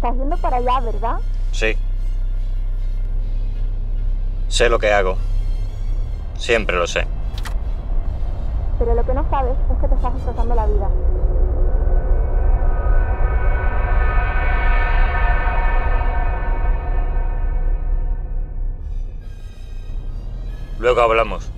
Estás yendo para allá, ¿verdad? Sí. Sé lo que hago. Siempre lo sé. Pero lo que no sabes es que te estás destrozando la vida. Luego hablamos.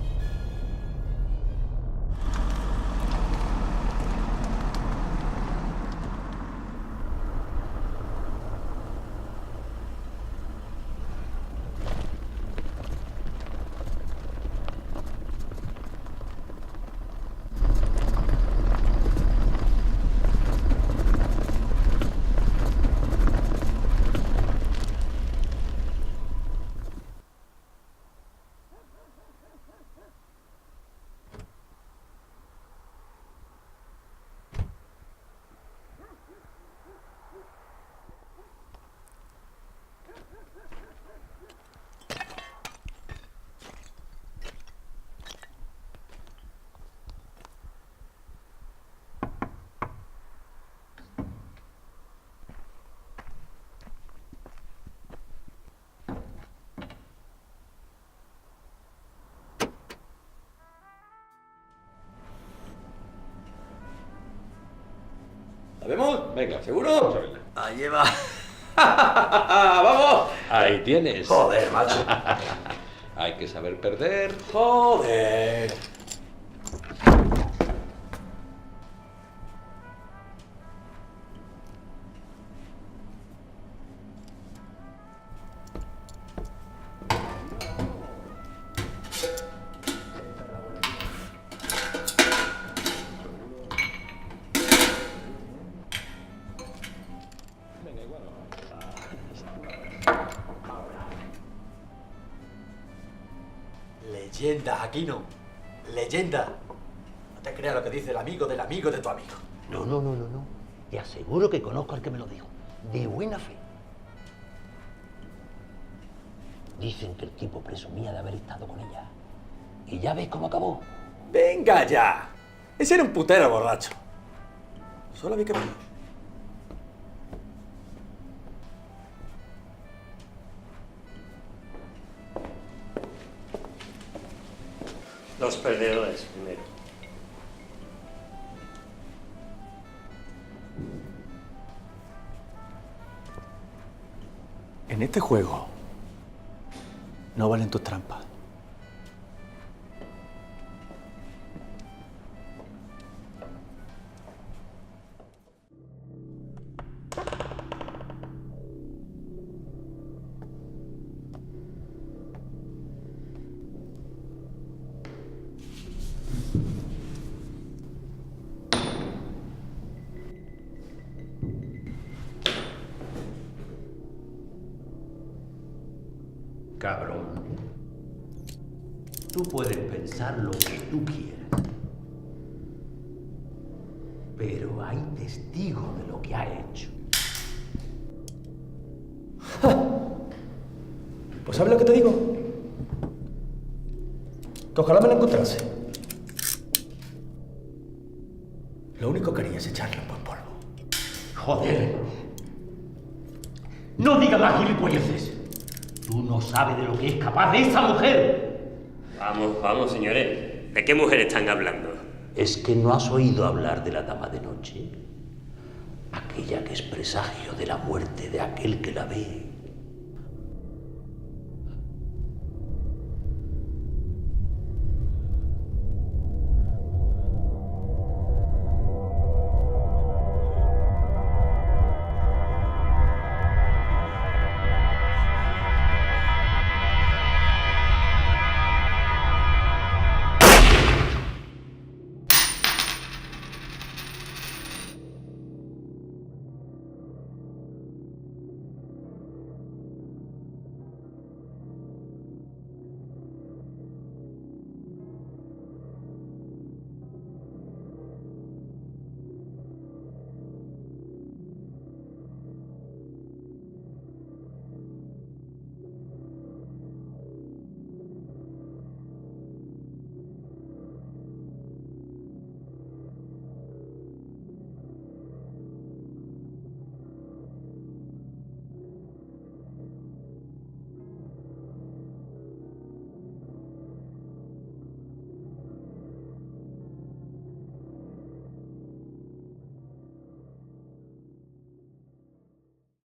¿La vemos? Venga, ¿seguro? Vamos a verla. Ahí va. ¡Vamos! Ahí tienes. Joder, macho. Hay que saber perder. Joder. Leyenda, Aquino. Leyenda. No te creas lo que dice el amigo del amigo de tu amigo. No. Te aseguro que conozco al que me lo dijo. De buena fe. Dicen que el tipo presumía de haber estado con ella. ¿Y ya ves cómo acabó? ¡Venga ya! Ese era un putero borracho. Solo vi que menos. Los perdedores primero. En este juego no valen tus trampas. Cabrón. Tú puedes pensar lo que tú quieras. Pero hay testigos de lo que ha hecho. Pues ¿sabes lo que te digo? Que ojalá me la encontrase. Lo único que haría es echarle un buen polvo. Joder. No digas más gilipolleces. Tú no sabes de lo que es capaz de esa mujer. Vamos, señores. ¿De qué mujer están hablando? ¿Es que no has oído hablar de la dama de noche? Aquella que es presagio de la muerte de aquel que la ve.